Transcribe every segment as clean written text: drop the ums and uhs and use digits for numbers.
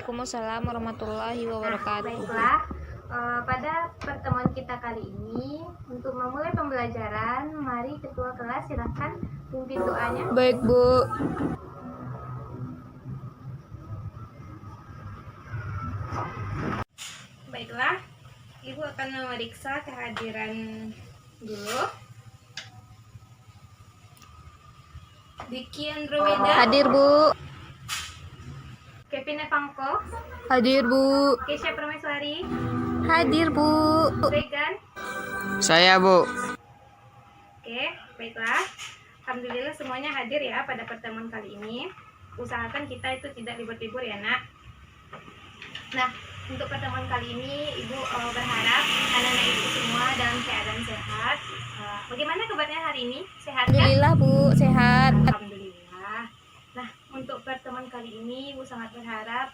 Waalaikumsalam warahmatullahi wabarakatuh. Baiklah, pada pertemuan kita kali ini untuk memulai pembelajaran, mari ketua kelas silahkan pimpin doanya. Baik, Bu. Baiklah, Ibu akan memeriksa kehadiran dulu. Diki Andromeda. Hadir, Bu. Kevin Evangko. Hadir, Bu. Kesha Permaiswari. Hadir, Bu. Regan. Saya, Bu. Oke, baiklah. Alhamdulillah semuanya hadir ya pada pertemuan kali ini. Usahakan kita itu tidak libur-libur ya, Nak. Nah, untuk pertemuan kali ini Ibu berharap anak-anak Ibu semua dalam keadaan sehat. Bagaimana kabarnya hari ini? Sehat kan? Alhamdulillah, Bu. Sehat. Alhamdulillah. Nah, untuk pertemuan kali ini Ibu sangat berharap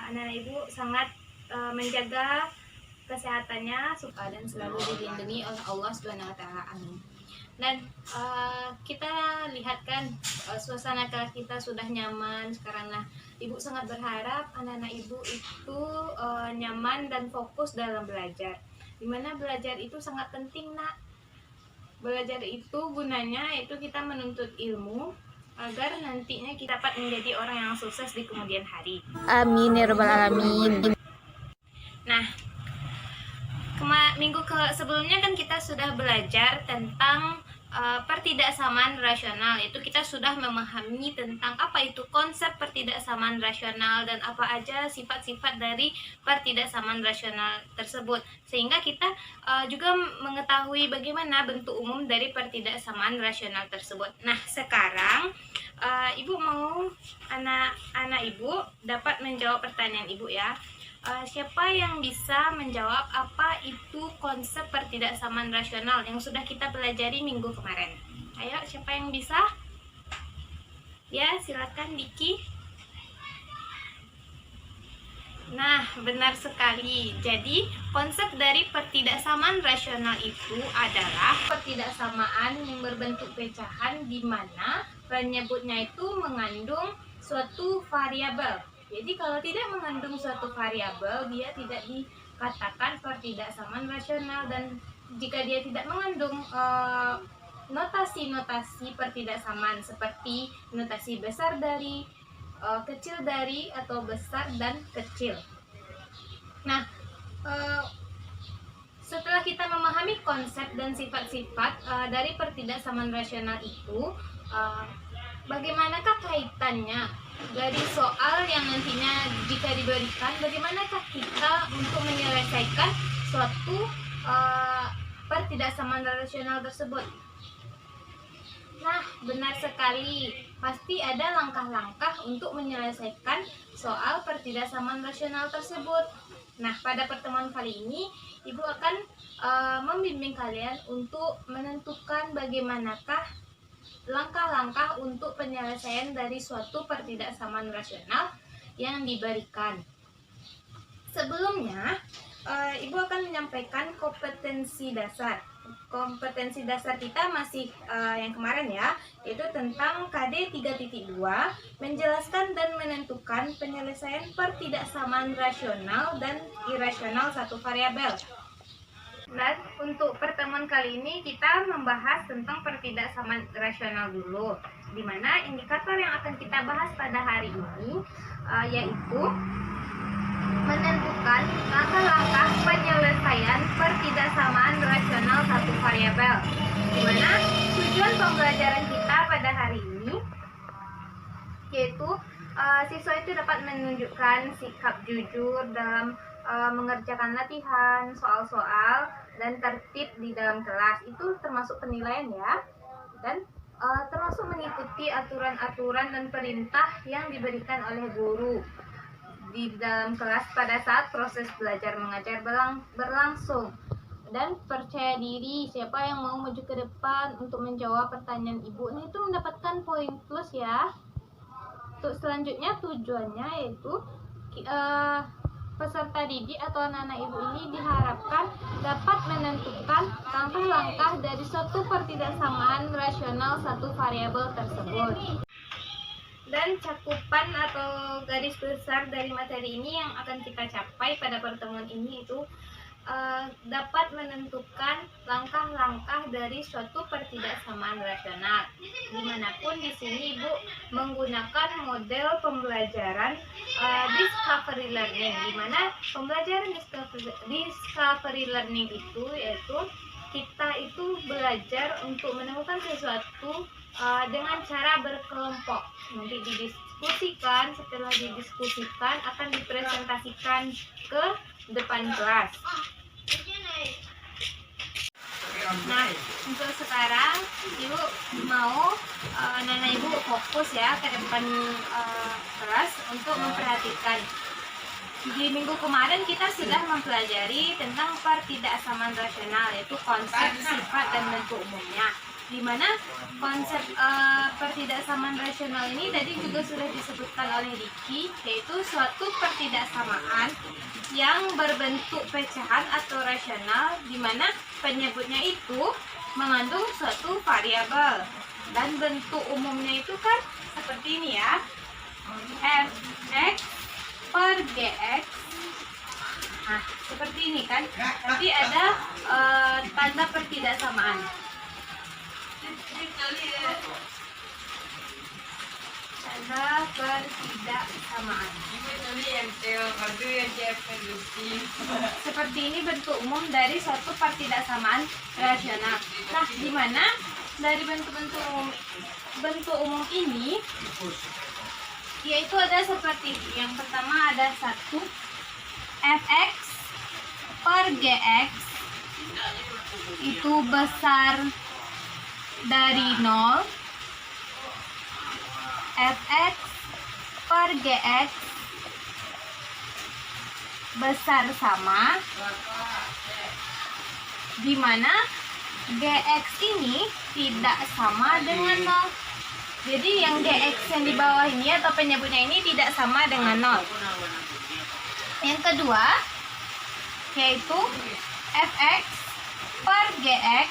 anak-anak Ibu sangat menjaga kesehatannya dan selalu dilindungi oleh Allah Subhanahu wa taala. Amin. Dan kita lihat kan suasana kelas kita sudah nyaman sekarang. Nah, Ibu sangat berharap anak-anak Ibu itu nyaman dan fokus dalam belajar. Dimana belajar itu sangat penting, Nak. Belajar itu gunanya itu kita menuntut ilmu agar nantinya kita dapat menjadi orang yang sukses di kemudian hari. Amin ya rabbal alamin. Nah, minggu sebelumnya kan kita sudah belajar tentang pertidaksamaan rasional. Itu kita sudah memahami tentang apa itu konsep pertidaksamaan rasional dan apa aja sifat-sifat dari pertidaksamaan rasional tersebut. Sehingga kita juga mengetahui bagaimana bentuk umum dari pertidaksamaan rasional tersebut. Nah, sekarang Ibu mau anak-anak Ibu dapat menjawab pertanyaan Ibu ya. Siapa yang bisa menjawab apa itu konsep pertidaksamaan rasional yang sudah kita pelajari minggu kemarin? Ayo, siapa yang bisa? Ya, silakan Diki. Nah, benar sekali. Jadi, konsep dari pertidaksamaan rasional itu adalah pertidaksamaan yang berbentuk pecahan di mana penyebutnya itu mengandung suatu variabel. Jadi kalau tidak mengandung suatu variabel, dia tidak dikatakan pertidaksamaan rasional. Dan jika dia tidak mengandung notasi-notasi pertidaksamaan seperti notasi besar dari, kecil dari, atau besar dan kecil. Nah, setelah kita memahami konsep dan sifat-sifat dari pertidaksamaan rasional itu, bagaimanakah kaitannya dari soal yang nantinya jika diberikan, bagaimanakah kita untuk menyelesaikan suatu pertidaksamaan rasional tersebut? Nah, benar sekali. Pasti ada langkah-langkah untuk menyelesaikan soal pertidaksamaan rasional tersebut. Nah, pada pertemuan kali ini, Ibu akan membimbing kalian untuk menentukan bagaimanakah langkah-langkah untuk penyelesaian dari suatu pertidaksamaan rasional yang diberikan. Sebelumnya, Ibu akan menyampaikan kompetensi dasar. Kompetensi dasar kita masih yang kemarin ya, yaitu tentang KD 3.2, menjelaskan dan menentukan penyelesaian pertidaksamaan rasional dan irasional satu variabel. Dan untuk pertemuan kali ini kita membahas tentang pertidaksamaan rasional dulu, di mana indikator yang akan kita bahas pada hari ini yaitu menentukan langkah-langkah penyelesaian pertidaksamaan rasional satu variabel. Di mana tujuan pembelajaran kita pada hari ini yaitu siswa itu dapat menunjukkan sikap jujur dalam mengerjakan latihan, soal-soal, dan tertib di dalam kelas. Itu termasuk penilaian ya. Dan termasuk mengikuti aturan-aturan dan perintah yang diberikan oleh guru di dalam kelas pada saat proses belajar mengajar berlangsung. Dan percaya diri, siapa yang mau maju ke depan untuk menjawab pertanyaan Ibu, nah itu mendapatkan poin plus ya. Untuk selanjutnya tujuannya yaitu peserta didik atau anak-anak Ibu ini diharapkan dapat menentukan langkah-langkah dari suatu pertidaksamaan rasional satu variabel tersebut. Dan cakupan atau garis besar dari materi ini yang akan kita capai pada pertemuan ini itu dapat menentukan langkah-langkah dari suatu pertidaksamaan rasional. Dimanapun di sini Ibu menggunakan model pembelajaran discovery learning, di mana pembelajaran discovery learning itu yaitu kita itu belajar untuk menemukan sesuatu dengan cara berkelompok. Nanti didiskusikan, setelah didiskusikan akan dipresentasikan ke depan kelas. Nah, untuk sekarang Ibu mau Nana Ibu fokus ya ke depan kelas untuk memperhatikan. Di minggu kemarin kita sudah mempelajari tentang pertidaksamaan rasional, yaitu konsep, sifat, dan bentuk umumnya. Di mana konsep pertidaksamaan rasional ini tadi juga sudah disebutkan oleh Diki, yaitu suatu pertidaksamaan yang berbentuk pecahan atau rasional, di mana penyebutnya itu mengandung suatu variabel, dan bentuk umumnya itu kan seperti ini ya, fx per gx. Nah, seperti ini kan, nanti ada tanda pertidaksamaan. Tanda pertidaksamaan. Seperti ini bentuk umum dari suatu pertidaksamaan rasional. Nah, di mana dari bentuk umum ini yaitu ada seperti ini. Yang pertama ada 1 fx per gx itu besar dari 0, fx per gx besar sama, di mana gx ini tidak sama dengan 0. Jadi yang gx yang di bawah ini atau penyebutnya ini tidak sama dengan 0. Yang kedua yaitu fx per gx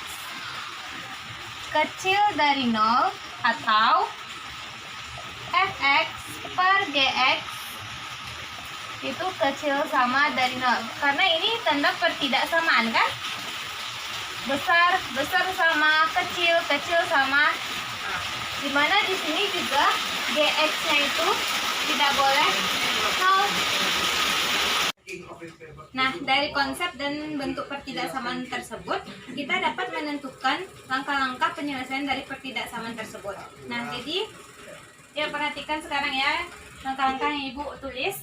kecil dari 0 atau fx per gx itu kecil sama dari 0. Karena ini tanda pertidaksamaan kan? Besar sama, kecil sama. Dimana di sini juga gx-nya itu tidak boleh 0. Nah, dari konsep dan bentuk pertidaksamaan tersebut, kita dapat menentukan langkah-langkah penyelesaian dari pertidaksamaan tersebut. Nah, jadi ya perhatikan sekarang ya langkah-langkah yang Ibu tulis.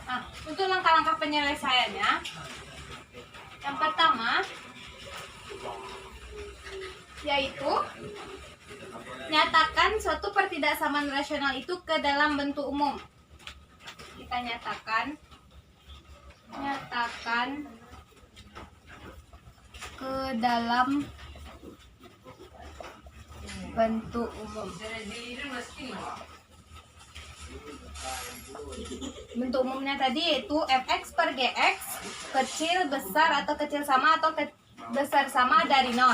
Nah, untuk langkah-langkah penyelesaiannya, yang pertama yaitu nyatakan suatu pertidaksamaan rasional itu ke dalam bentuk umum. Kita nyatakan ke dalam bentuk umum. Bentuk umumnya tadi yaitu fx per gx kecil, besar, atau kecil sama atau besar sama dari 0.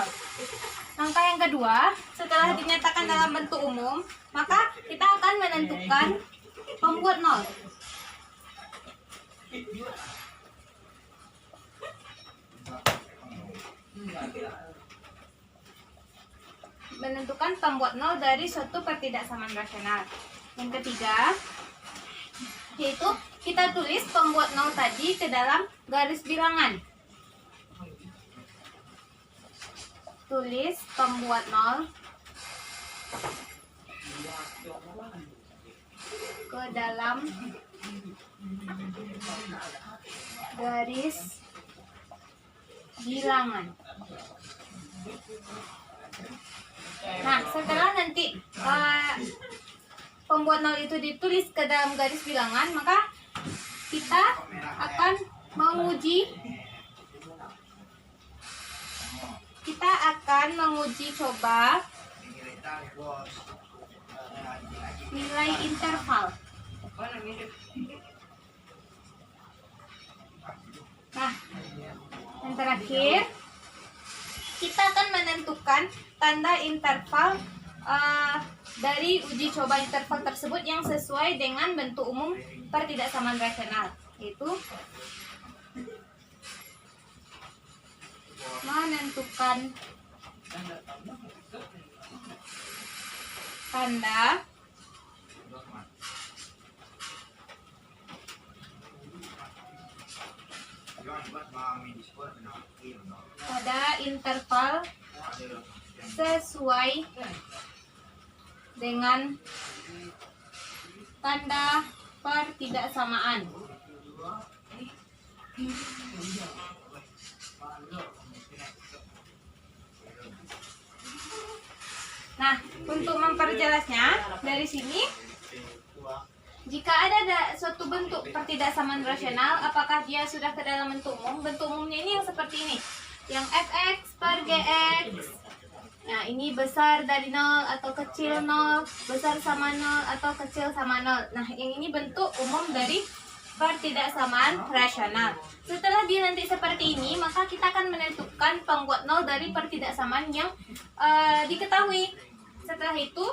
Langkah yang kedua, setelah dinyatakan dalam bentuk umum, maka kita akan menentukan pembuat 0. Menentukan pembuat 0 dari suatu pertidaksamaan rasional. Yang ketiga, yaitu kita tulis pembuat 0 tadi ke dalam garis bilangan. Tulis pembuat 0 ke dalam garis bilangan. Nah, setelah nanti pembuat 0 itu ditulis ke dalam garis bilangan, maka kita akan menguji coba nilai interval. Nah, yang terakhir kita akan menentukan tanda interval dari uji coba interval tersebut yang sesuai dengan bentuk umum pertidaksamaan rasional, yaitu menentukan tanda pada interval sesuai dengan tanda pertidaksamaan. Nah, untuk memperjelasnya dari sini, jika ada suatu bentuk pertidaksamaan rasional, apakah dia sudah ke dalam bentuk umum? Bentuk umumnya ini yang seperti ini, yang fx per gx. Nah, ini besar dari 0 atau kecil 0, besar sama 0 atau kecil sama 0. Nah, yang ini bentuk umum dari pertidaksamaan rasional. Setelah dia nanti seperti ini, maka kita akan menentukan pembuat 0 dari pertidaksamaan yang diketahui. Setelah itu,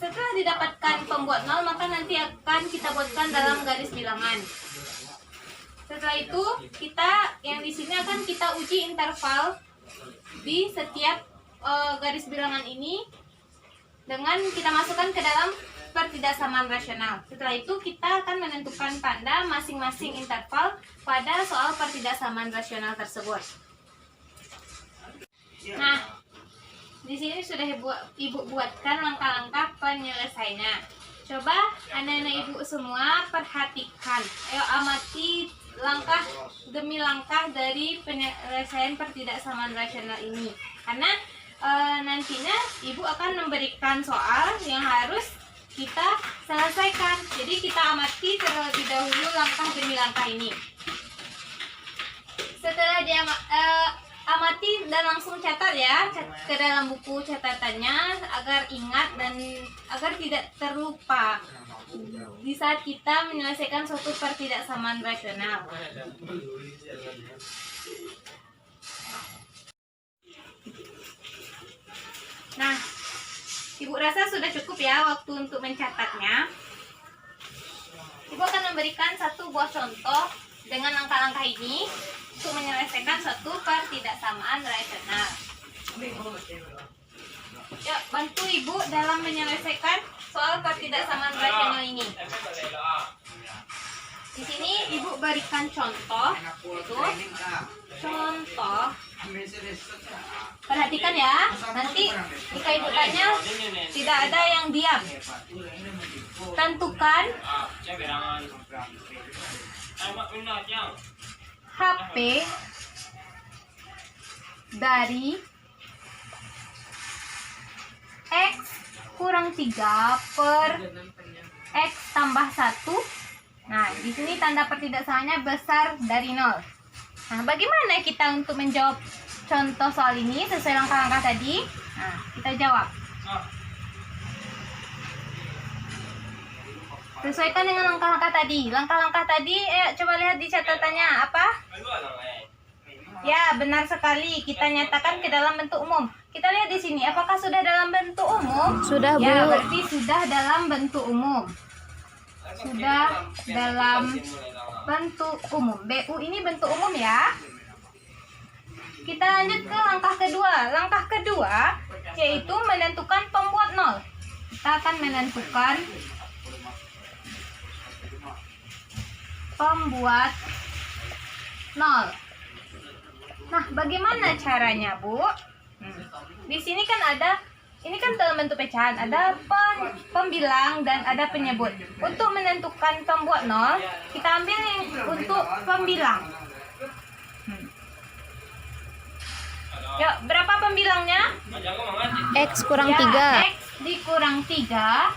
setelah didapatkan pembuat 0, maka nanti akan kita buatkan dalam garis bilangan. Setelah itu, kita yang di sini akan kita uji interval di setiap garis bilangan ini dengan kita masukkan ke dalam pertidaksamaan rasional. Setelah itu kita akan menentukan tanda masing-masing interval pada soal pertidaksamaan rasional tersebut. Nah, di sini sudah ibu buatkan langkah-langkah penyelesaiannya. Coba anak-anak ibu semua perhatikan. Ayo amati langkah demi langkah dari penyelesaian pertidaksamaan rasional ini. Karena nantinya ibu akan memberikan soal yang harus kita selesaikan. Jadi kita amati terlebih dahulu langkah demi langkah ini. Setelah dia amati dan langsung catat ya ke dalam buku catatannya agar ingat dan agar tidak terlupa di saat kita menyelesaikan suatu pertidaksamaan rasional. Nah, ibu rasa sudah cukup ya waktu untuk mencatatnya. Ibu akan memberikan satu buah contoh dengan langkah-langkah ini untuk menyelesaikan suatu pertidaksamaan rasional. Ya, bantu ibu dalam menyelesaikan soal pertidaksamaan rasional ini. Di sini ibu berikan contoh, yaitu contoh. Perhatikan ya, nanti jika ibu tanya tidak ada yang diam. Tentukan HP dari X kurang 3 per X tambah 1. Nah, di sini tanda pertidaksamaannya besar dari 0. Nah, bagaimana kita untuk menjawab contoh soal ini sesuai langkah-langkah tadi? Nah, kita jawab. Sesuaikan dengan langkah-langkah tadi. Langkah-langkah tadi, coba lihat di catatannya apa? Ya, benar sekali. Kita nyatakan ke dalam bentuk umum. Kita lihat di sini, apakah sudah dalam bentuk umum? Sudah, Bu. Ya, berarti sudah dalam bentuk umum. Sudah dalam bentuk umum. BU ini bentuk umum ya. Kita lanjut ke langkah kedua. Langkah kedua yaitu menentukan pembuat 0. Kita akan menentukan pembuat 0. Nah, bagaimana caranya, Bu? Di sini kan ada, ini kan dalam bentuk pecahan, ada pembilang dan ada penyebut. Untuk menentukan pembuat 0, kita ambil yang untuk pembilang. Yuk, berapa pembilangnya? X kurang Ya, 3. X dikurang 3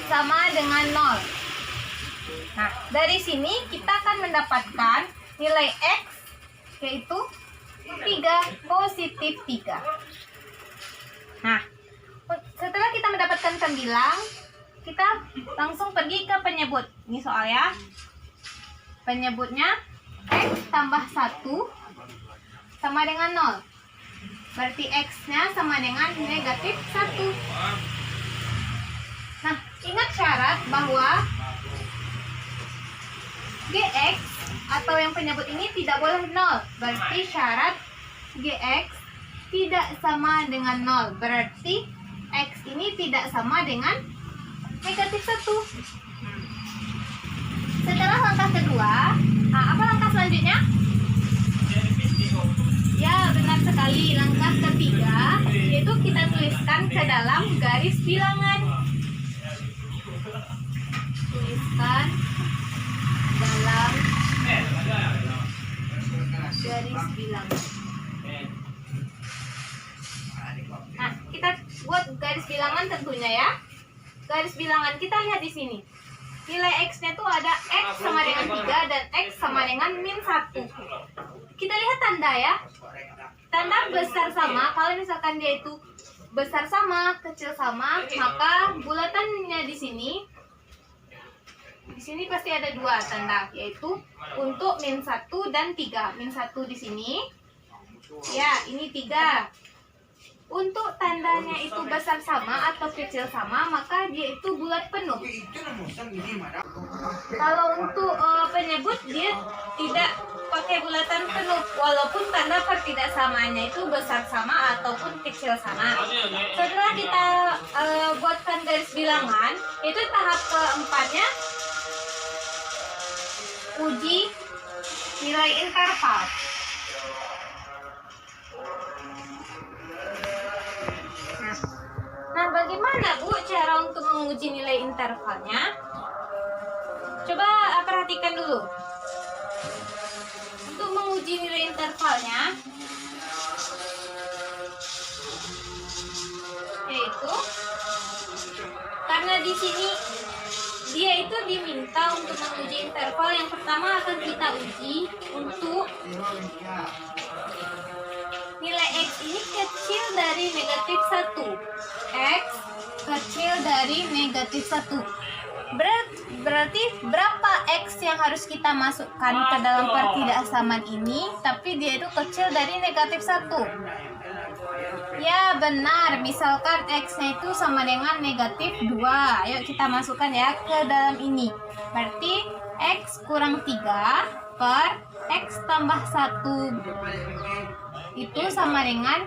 sama dengan 0. Nah, dari sini kita akan mendapatkan nilai X yaitu 3, positif 3. Nah, setelah kita mendapatkan pembilang, kita langsung pergi ke penyebut. Ini soal ya. Penyebutnya X tambah 1 sama dengan 0. Berarti X-nya sama dengan negatif 1. Nah, ingat syarat bahwa Gx atau yang penyebut ini tidak boleh 0. Berarti syarat Gx tidak sama dengan 0. Berarti X ini tidak sama dengan negatif 1. Setelah langkah kedua, apa langkah selanjutnya? Ya, benar sekali. Langkah ketiga yaitu kita tuliskan ke dalam garis bilangan. Tuliskan dalam garis bilangan. Nah, kita buat garis bilangan tentunya ya. Garis bilangan kita lihat di sini. Nilai X-nya tuh ada X sama dengan 3 dan X sama dengan min 1. Kita lihat tanda ya. Tanda besar sama, kalau misalkan dia itu besar sama, kecil sama, maka bulatannya di sini pasti ada 2 tanda, yaitu untuk min 1 dan 3. Min 1 di sini. Ya, ini 3. Untuk tandanya itu besar sama atau kecil sama, maka dia itu bulat penuh. Kalau untuk penyebut, dia tidak pakai bulatan penuh, walaupun tanda pertidaksamanya itu besar sama ataupun kecil sama. Setelah kita buatkan garis bilangan, itu tahap keempatnya uji nilai interval. Nah, bagaimana Bu cara untuk menguji nilai intervalnya? Coba perhatikan dulu. Untuk menguji nilai intervalnya, yaitu karena di sini dia itu diminta untuk menguji interval, yang pertama akan kita uji untuk nilai X ini kecil dari negatif 1. X kecil dari negatif 1. Berarti berapa X yang harus kita masukkan ke dalam pertidaksamaan ini, tapi dia itu kecil dari negatif 1. Ya benar, misalkan X-nya itu sama dengan negatif 2. Ayo kita masukkan ya ke dalam ini. Berarti X kurang 3 per X tambah 1 itu sama dengan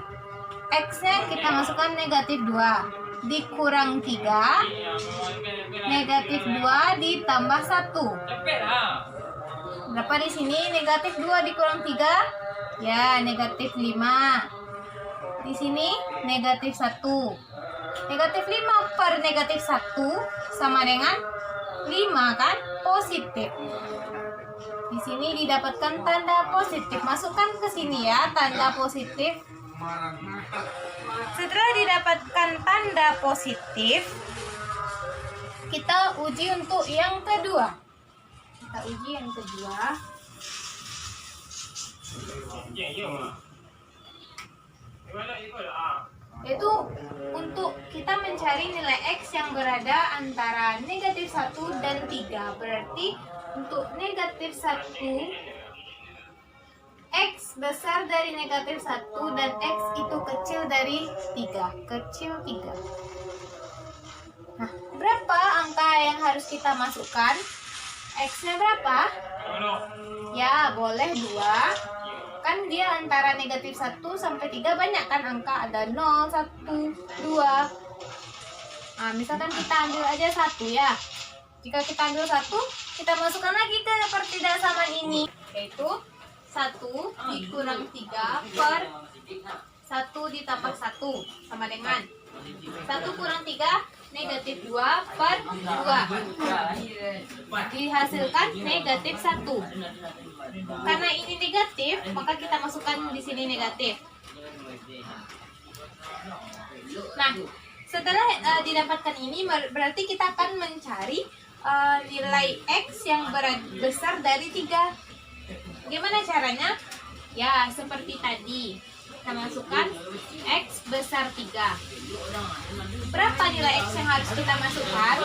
X-nya kita masukkan negatif 2 dikurang 3, negatif 2 ditambah 1. Berapa di sini? Negatif 2 dikurang 3? Ya, negatif 5. Di sini negatif 1. Negatif 5 per negatif 1 sama dengan 5 kan? Positif. Di sini didapatkan tanda positif. Masukkan ke sini ya, tanda positif. Setelah didapatkan tanda positif, kita uji untuk yang kedua. Kita uji yang kedua. Itu untuk kita mencari nilai X yang berada antara negatif 1 dan 3. Berarti untuk negatif 1, X besar dari negatif 1 dan X itu kecil dari 3. Kecil 3. Nah, berapa angka yang harus kita masukkan? X-nya berapa? Ya, boleh 2. Kan dia antara negatif 1 sampai 3 banyak kan angka, ada 0, 1, 2. Nah, misalkan kita ambil aja 1 ya. Jika kita ambil 1, kita masukkan lagi ke pertidaksamaan ini, yaitu 1 dikurang 3 per 1 ditambah 1 sama dengan 1 kurang 3 negatif 2 per 2. Dihasilkan negatif 1. Karena ini negatif, maka kita masukkan di sini negatif. Nah, setelah didapatkan ini, berarti kita akan mencari nilai X yang besar dari 3. Gimana caranya? Ya, seperti tadi. Kita masukkan X besar 3. berapa nilai X yang harus kita masukkan?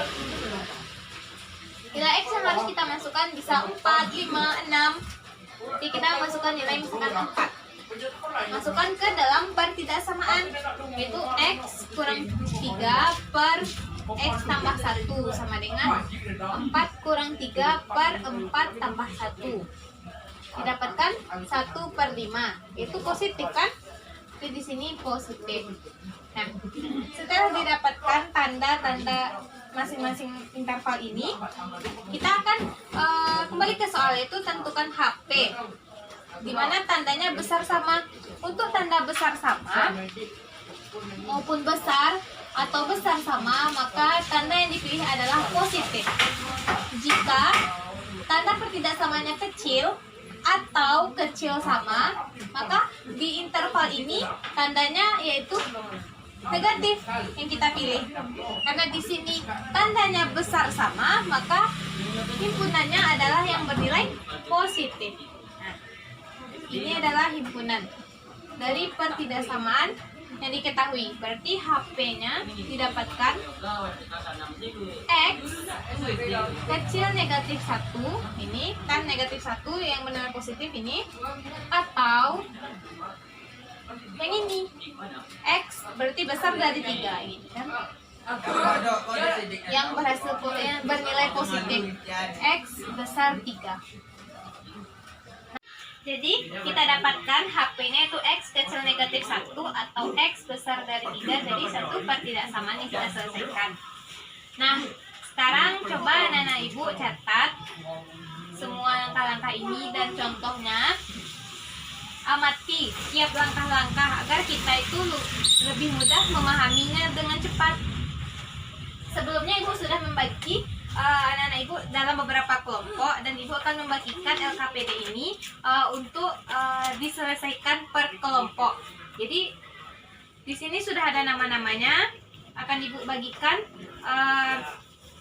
Nilai X yang harus kita masukkan bisa 4, 5, 6. Jadi kita masukkan nilai misalkan 4. Masukkan ke dalam pertidaksamaan, yaitu X kurang 3 per X tambah 1 sama dengan 4 kurang 3 per 4 tambah 1. Didapatkan 1 per 5. Itu positif kan? Jadi di sini positif. Nah, setelah didapatkan tanda-tanda masing-masing interval ini, kita akan kembali ke soal, itu tentukan HP, di mana tandanya besar sama. Untuk tanda besar sama maupun besar atau besar sama, maka tanda yang dipilih adalah positif. Jika tanda pertidaksamaannya kecil atau kecil sama, maka di interval ini tandanya yaitu negatif yang kita pilih. Karena di sini tandanya besar sama, maka himpunannya adalah yang bernilai positif. Nah, ini adalah himpunan dari pertidaksamaan yang diketahui. Berarti HP-nya didapatkan X kecil negatif 1, ini kan negatif 1 yang benar positif ini, atau yang ini X berarti besar dari 3 ini kan, yang berhasil yang bernilai positif, X besar 3. Jadi kita dapatkan HP-nya itu X kecil negatif 1 atau X besar dari 3 dari satu pertidaksamaan yang kita selesaikan. Nah, sekarang coba anak-anak ibu catat semua langkah-langkah ini dan contohnya. Amati tiap langkah-langkah agar kita itu lebih mudah memahaminya dengan cepat. Sebelumnya ibu sudah membagi anak-anak ibu dalam beberapa kelompok, dan ibu akan membagikan LKPD ini untuk diselesaikan per kelompok. Jadi di sini sudah ada nama-namanya, akan ibu bagikan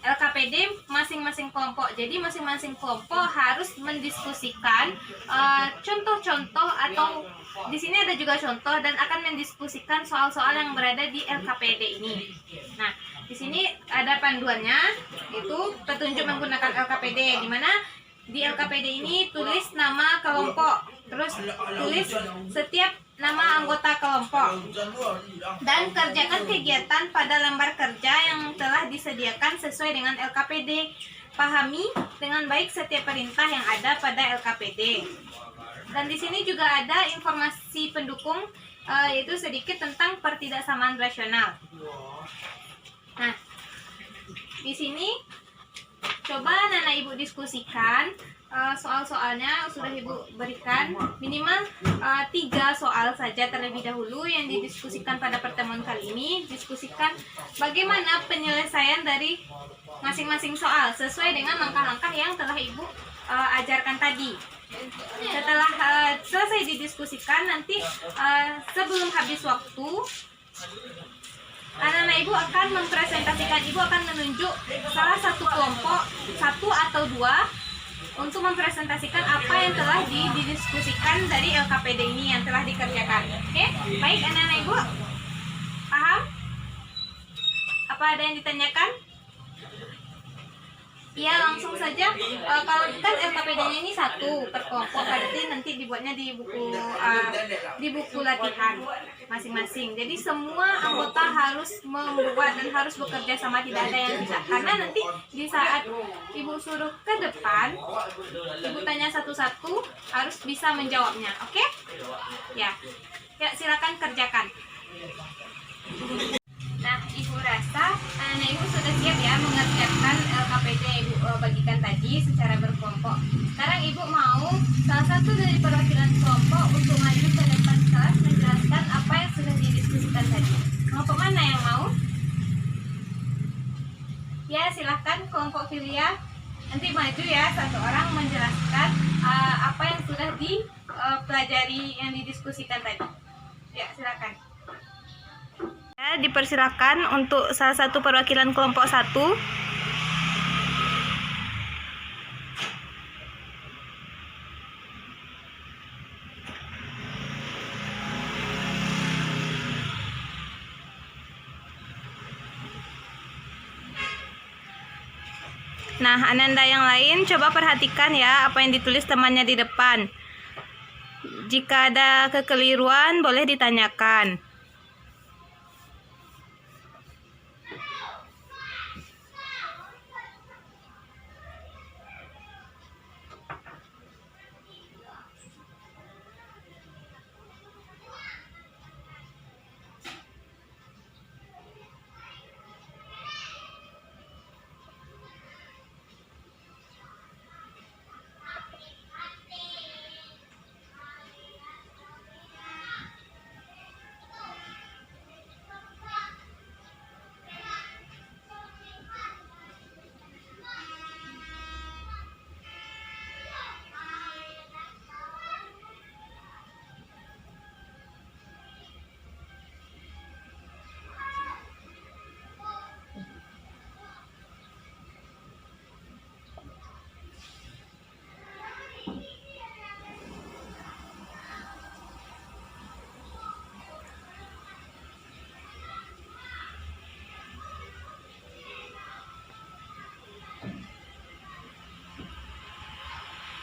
LKPD masing-masing kelompok. Jadi masing-masing kelompok harus mendiskusikan contoh-contoh, atau di sini ada juga contoh, dan akan mendiskusikan soal-soal yang berada di LKPD ini. Nah, di sini ada panduannya, itu petunjuk menggunakan LKPD, di mana di LKPD ini tulis nama kelompok, terus tulis setiap nama anggota kelompok, dan kerjakan kegiatan pada lembar kerja yang telah disediakan sesuai dengan LKPD. Pahami dengan baik setiap perintah yang ada pada LKPD. Dan di sini juga ada informasi pendukung, yaitu sedikit tentang pertidaksamaan rasional. Nah, di sini coba anak-anak ibu diskusikan. Soal-soalnya sudah ibu berikan, minimal 3 soal saja terlebih dahulu yang didiskusikan pada pertemuan kali ini. Diskusikan bagaimana penyelesaian dari masing-masing soal sesuai dengan langkah-langkah yang telah ibu ajarkan tadi. Setelah selesai didiskusikan, nanti sebelum habis waktu, anak-anak ibu akan mempresentasikan, ibu akan menunjuk salah satu kelompok, 1 atau 2, untuk mempresentasikan apa yang telah didiskusikan dari LKPD ini yang telah dikerjakan. Oke, baik anak-anak ibu, paham? Apa ada yang ditanyakan? Ya, langsung saja. Kalau kan LKPD-nya ini 1 per kelompok, berarti nanti dibuatnya di buku latihan masing-masing. Jadi semua anggota harus membuat dan harus bekerja sama, tidak ada yang tidak. Karena nanti di saat ibu suruh ke depan, ibu tanya satu-satu, harus bisa menjawabnya. Oke? Ya, silakan kerjakan. Nah, ibu rasa anak ibu sudah siap ya mengerjakan LKPD yang ibu bagikan tadi secara berkelompok. Sekarang ibu mau salah satu dari perwakilan kelompok untuk maju ke depan kelas menjelaskan apa yang sudah didiskusikan tadi. Kelompok mana yang mau? Ya, silahkan kelompok Filia. Nanti maju ya, satu orang menjelaskan apa yang sudah dipelajari yang didiskusikan tadi. Ya, silakan. Dipersilakan untuk salah satu perwakilan kelompok 1. Nah, Ananda yang lain coba perhatikan ya apa yang ditulis temannya di depan. Jika ada kekeliruan boleh ditanyakan.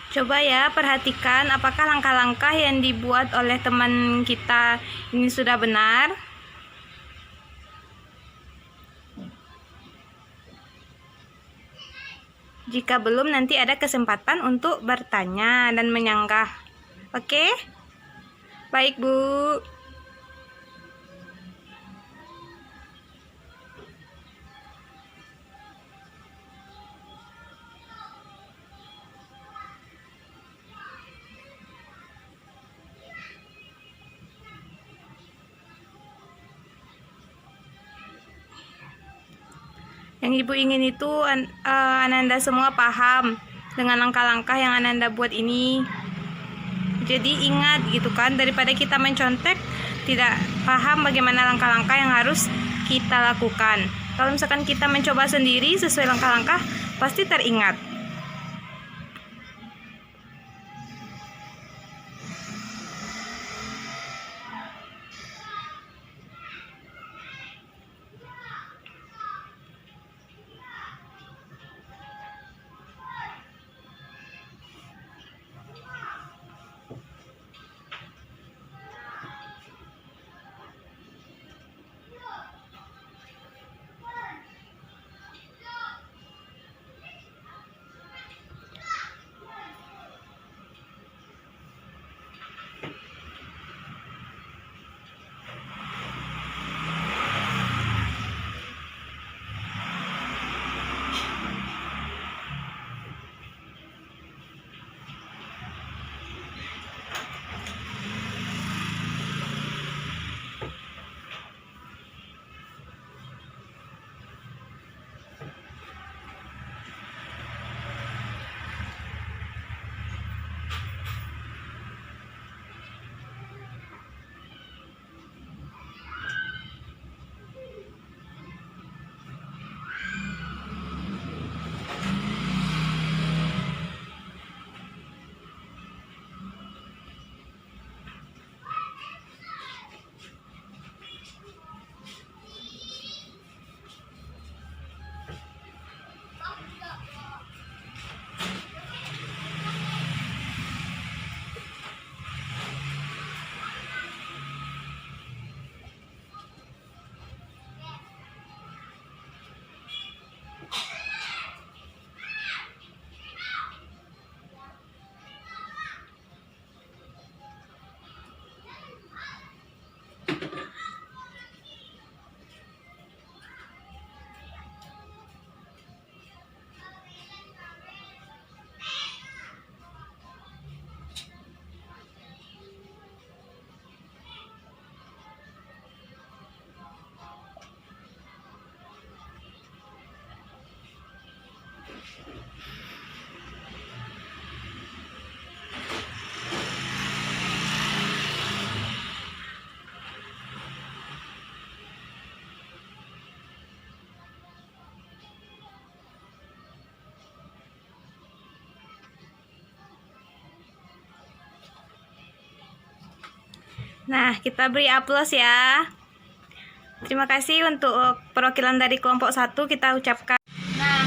Coba ya perhatikan apakah langkah-langkah yang dibuat oleh teman kita ini sudah benar. Jika belum, nanti ada kesempatan untuk bertanya dan menyanggah. Oke? Baik, Bu. Yang Ibu ingin itu Ananda semua paham dengan langkah-langkah yang Ananda buat ini. Jadi ingat gitu kan, daripada kita mencontek tidak paham bagaimana langkah-langkah yang harus kita lakukan. Kalau misalkan kita mencoba sendiri sesuai langkah-langkah, pasti teringat. Nah, kita beri aplaus ya. Terima kasih untuk perwakilan dari kelompok 1 kita ucapkan. Nah,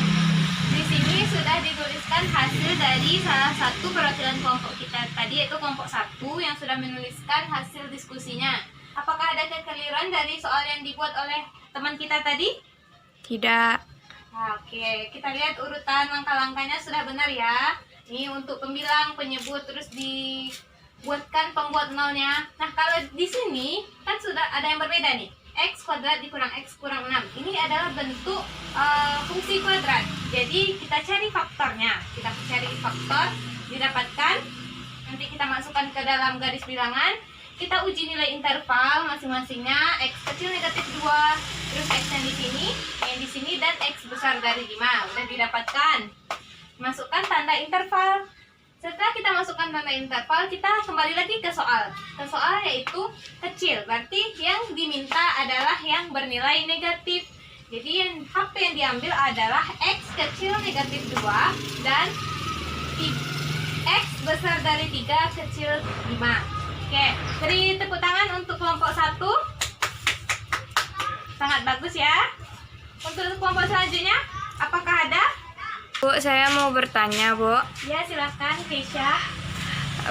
di sini dari salah satu perwakilan kelompok kita tadi, yaitu kelompok 1 yang sudah menuliskan hasil diskusinya. Apakah ada kekeliruan dari soal yang dibuat oleh teman kita tadi? Tidak. Oke, kita lihat urutan langkah-langkahnya sudah benar ya. Ini untuk pembilang, penyebut, terus dibuatkan pembuat nolnya. Nah, kalau di sini kan sudah ada yang berbeda nih. X kuadrat dikurang X kurang 6. Ini adalah bentuk fungsi kuadrat. Jadi kita cari faktornya. Kita cari faktor, didapatkan. Nanti kita masukkan ke dalam garis bilangan. Kita uji nilai interval masing-masingnya. X kecil negatif 2, terus X yang di sini dan X besar dari 5. Udah didapatkan. Masukkan tanda interval. Setelah kita masukkan tanda interval, kita kembali lagi ke soal. Ke soal yaitu kecil. Berarti yang diminta adalah yang bernilai negatif. Jadi yang HP yang diambil adalah X kecil negatif 2 dan X besar dari 3 kecil 5. Oke, beri tepuk tangan untuk kelompok 1. Sangat bagus ya. Untuk kelompok selanjutnya, apakah ada? Bu, saya mau bertanya, Bu. Ya, silakan Keisha.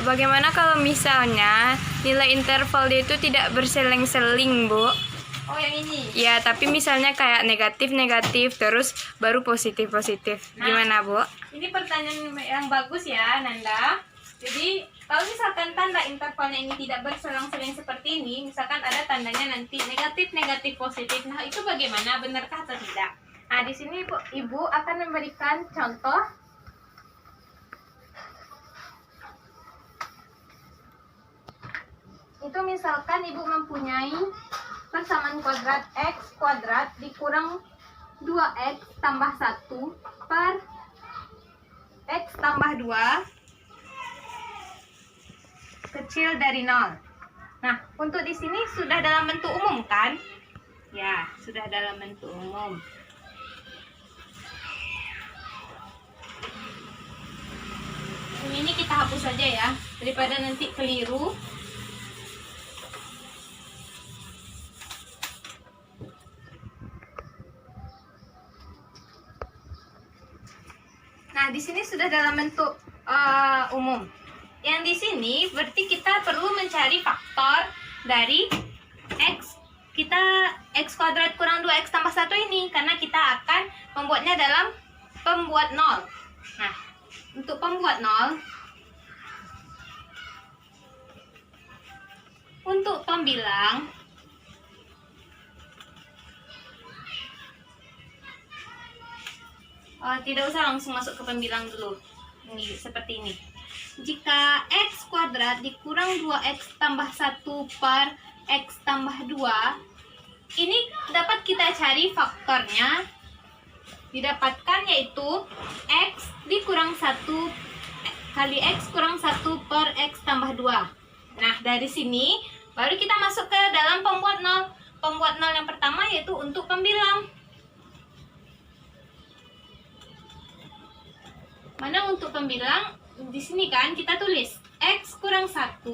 Bagaimana kalau misalnya nilai interval itu tidak berseling-seling, Bu? Oh, yang ini. Ya, tapi misalnya kayak negatif-negatif terus baru positif-positif. Nah. Gimana, Bu? Ini pertanyaan yang bagus ya, Nanda. Jadi, kalau misalkan tanda intervalnya ini tidak berselang-seling seperti ini, misalkan ada tandanya nanti negatif, negatif, positif. Nah, itu bagaimana? Benarkah atau tidak? Nah, di sini Ibu akan memberikan contoh. Itu misalkan Ibu mempunyai persamaan kuadrat X kuadrat dikurang 2X tambah 1 per X tambah 2 kecil dari 0. Nah, untuk di sini sudah dalam bentuk umum kan? Ya, sudah dalam bentuk umum. Ini kita hapus saja ya, daripada nanti keliru. Nah, di sini sudah dalam bentuk umum. Yang di sini berarti kita perlu mencari faktor dari X. Kita X kuadrat kurang 2X tambah 1 ini, karena kita akan membuatnya dalam pembuat 0. Nah, untuk pembuat 0, untuk pembilang, tidak usah langsung masuk ke pembilang dulu. Ini seperti ini. Jika X kuadrat dikurang 2X tambah 1 per X tambah 2, ini dapat kita cari faktornya. Didapatkan yaitu X dikurang 1 kali X kurang 1 per X tambah 2. Nah, dari sini baru kita masuk ke dalam pembuat 0. Pembuat 0 yang pertama yaitu untuk pembilang. Mana untuk pembilang? Di sini kan kita tulis X kurang 1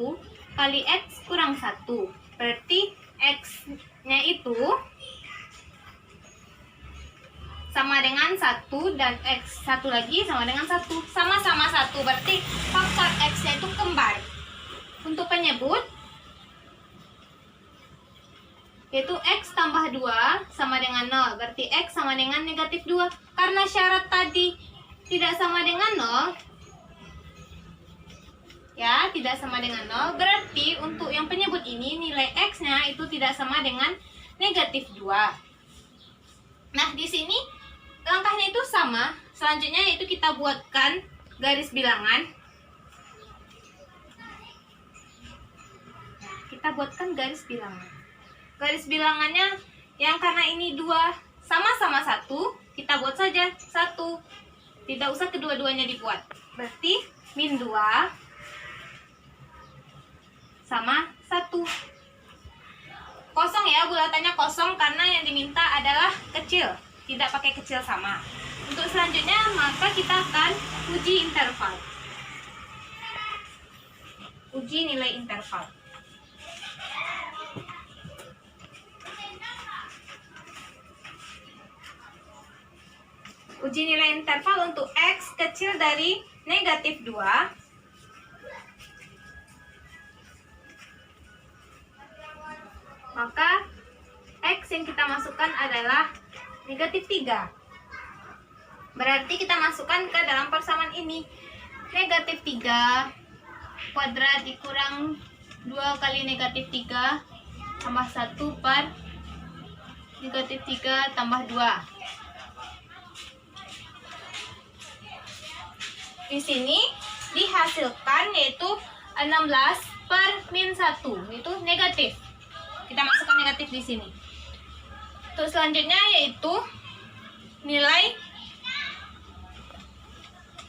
kali X kurang 1. Berarti X-nya itu sama dengan 1 dan X1 lagi sama dengan 1. Sama-sama 1, berarti faktor X-nya itu kembar. Untuk penyebut, yaitu X tambah 2 sama dengan 0. Berarti X sama dengan negatif 2. Karena syarat tadi tidak sama dengan 0, ya, tidak sama dengan 0, berarti untuk yang penyebut ini nilai X-nya itu tidak sama dengan negatif 2. Nah, di sini langkahnya itu sama. Selanjutnya yaitu kita buatkan garis bilangan. Nah, kita buatkan garis bilangan. Garis bilangannya yang karena ini 2 sama-sama 1, kita buat saja 1. Tidak usah kedua-duanya dibuat. Berarti min 2 sama 1. Kosong ya, bulatannya kosong karena yang diminta adalah kecil. Tidak pakai kecil sama. Untuk selanjutnya maka kita akan uji interval. Uji nilai interval. Uji nilai interval untuk X kecil dari negatif 2, maka X yang kita masukkan adalah negatif 3. Berarti kita masukkan ke dalam persamaan ini. Negatif 3 kuadrat dikurang 2 kali negatif 3 tambah 1 per negatif 3 tambah 2. Di sini dihasilkan yaitu 16 per min 1, itu negatif. Kita masukkan negatif di sini. Terus selanjutnya yaitu nilai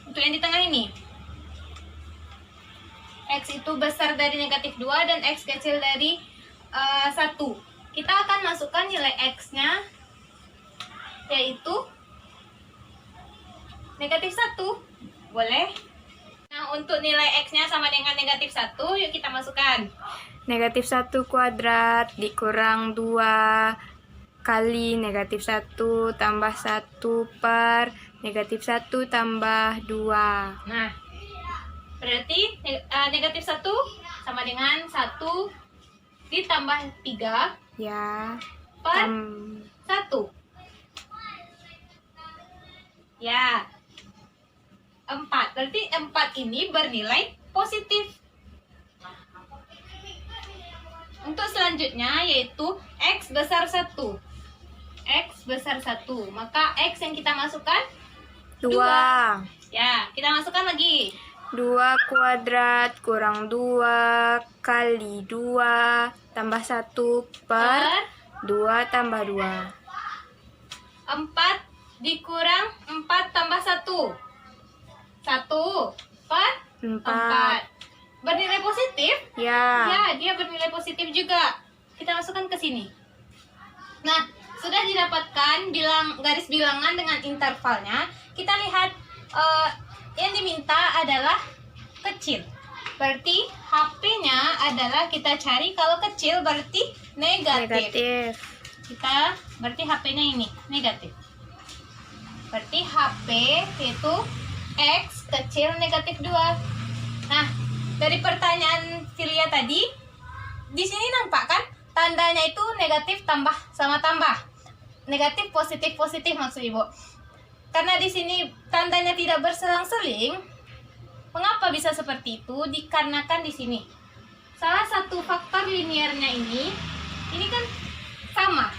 untuk yang di tengah ini. X itu besar dari negatif 2 dan X kecil dari 1. Kita akan masukkan nilai X-nya yaitu negatif 1. Boleh? Nah, untuk nilai X-nya sama dengan negatif 1, yuk kita masukkan. Negatif 1 kuadrat dikurang 2 kali negatif 1 tambah 1 per negatif 1 tambah 2. Nah, berarti negatif 1 sama dengan 1 ditambah 3 Ya. per Tam- 1. Ya. 4. Berarti 4 ini bernilai positif. Untuk selanjutnya yaitu X besar 1. X besar 1. Maka X yang kita masukkan 2. Ya, kita masukkan lagi. 2 kuadrat kurang 2 kali 2 tambah 1 per 2 tambah 2. 4 dikurang 4 tambah 1. 1 per 4. Bernilai positif? Ya. Ya, dia bernilai positif juga. Kita masukkan ke sini. Nah, sudah didapatkan garis bilangan dengan intervalnya. Kita lihat yang diminta adalah kecil. Berarti HP-nya adalah kita cari kalau kecil berarti negatif. Kita berarti HP-nya ini negatif. Berarti HP yaitu X kecil negatif 2. Nah, dari pertanyaan Filia tadi, di sini nampak kan tandanya itu negatif tambah sama tambah. Negatif positif positif maksud Ibu. Karena di sini tandanya tidak berselang-seling, mengapa bisa seperti itu? Dikarenakan di sini salah satu faktor linearnya ini kan sama.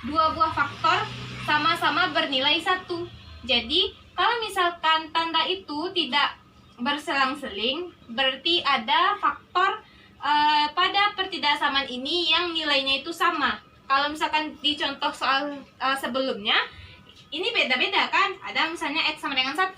Dua buah faktor sama-sama bernilai 1. Jadi, kalau misalkan tanda itu tidak berselang-seling, berarti ada faktor pada pertidaksamaan ini yang nilainya itu sama. Kalau misalkan di contoh soal sebelumnya, ini beda-beda kan? Ada misalnya X sama dengan 1,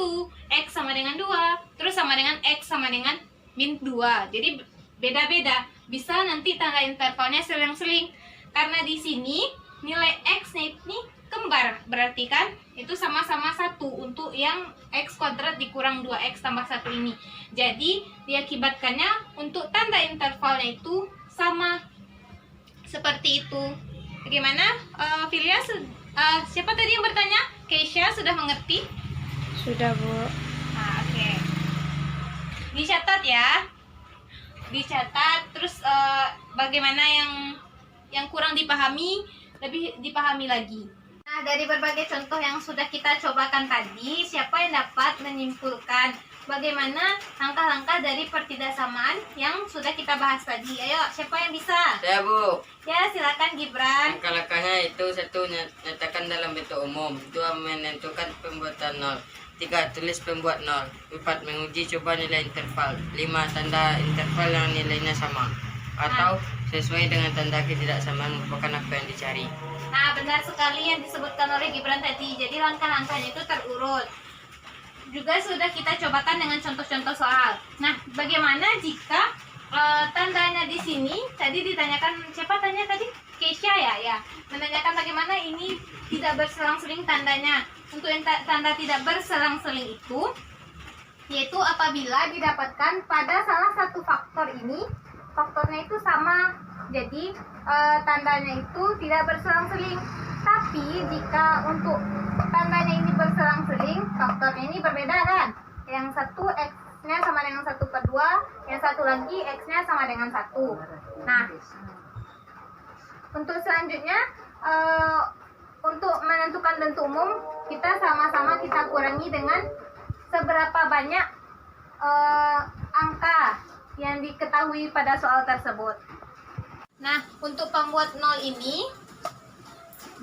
X sama dengan 2, terus sama dengan X sama dengan min 2. Jadi beda-beda. Bisa nanti tanda intervalnya seling-seling. Karena di sini nilai X-nya ini kembar. Berarti kan itu sama-sama 1 untuk yang X kuadrat dikurang 2X tambah 1 ini. Jadi diakibatkannya untuk tanda intervalnya itu sama. Seperti itu. Bagaimana? Filia, siapa tadi yang bertanya? Keisha sudah mengerti? Sudah, Bu. Nah, oke. Dicatat ya. Dicatat. Terus bagaimana yang kurang dipahami, lebih dipahami lagi. Nah, dari berbagai contoh yang sudah kita cobakan tadi, siapa yang dapat menyimpulkan bagaimana langkah-langkah dari pertidaksamaan yang sudah kita bahas tadi? Ayo, siapa yang bisa? Saya, Bu. Ya, silakan Gibran. Langkah-langkahnya itu: 1. Nyatakan dalam bentuk umum. 2. Menentukan pembuatan 0. 3. Tulis pembuat 0. 4. Menguji coba nilai interval. 5. Tanda interval yang nilainya sama atau sesuai dengan tanda ketidaksamaan merupakan apa yang dicari. Nah, benar sekali yang disebutkan oleh Gibran tadi. Jadi langkah-langkahnya itu terurut. Juga sudah kita cobakan dengan contoh-contoh soal. Nah, bagaimana jika tandanya di sini tadi ditanyakan, siapa tanya tadi? Keisha ya. Menanyakan bagaimana ini tidak berselang-seling tandanya. Untuk yang tanda tidak berselang-seling itu yaitu apabila didapatkan pada salah satu faktor ini, faktornya itu sama. Jadi tandanya itu tidak berselang-seling. Tapi jika untuk tandanya ini berselang-seling, faktornya ini berbeda kan? Yang satu X-nya sama dengan 1/2, yang satu lagi X-nya sama dengan 1. Nah, untuk selanjutnya, untuk menentukan bentuk umum, kita sama-sama kita kurangi dengan seberapa banyak angka yang diketahui pada soal tersebut. Nah, untuk pembuat 0 ini,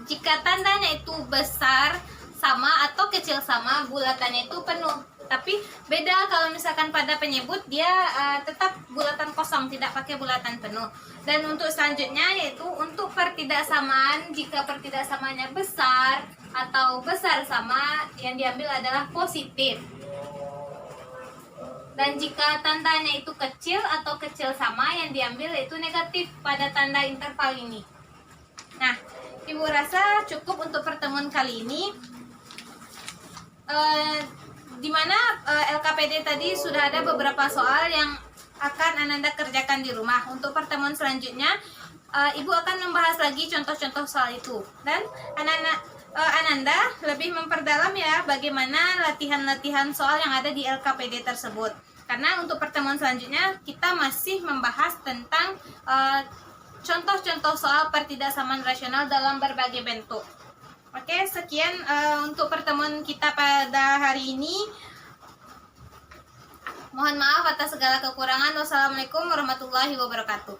jika tandanya itu besar sama atau kecil sama, bulatannya itu penuh. Tapi beda kalau misalkan pada penyebut, dia tetap bulatan kosong, tidak pakai bulatan penuh. Dan untuk selanjutnya yaitu untuk pertidaksamaan, jika pertidaksamanya besar atau besar sama, yang diambil adalah positif. Dan jika tandanya itu kecil atau kecil sama, yang diambil yaitu negatif pada tanda interval ini. Nah, Ibu rasa cukup untuk pertemuan kali ini. Di mana LKPD tadi sudah ada beberapa soal yang akan Ananda kerjakan di rumah. Untuk pertemuan selanjutnya, Ibu akan membahas lagi contoh-contoh soal itu. Dan Ananda lebih memperdalam ya bagaimana latihan-latihan soal yang ada di LKPD tersebut. Karena untuk pertemuan selanjutnya kita masih membahas tentang contoh-contoh soal pertidaksamaan rasional dalam berbagai bentuk. Oke, sekian untuk pertemuan kita pada hari ini. Mohon maaf atas segala kekurangan. Wassalamualaikum warahmatullahi wabarakatuh.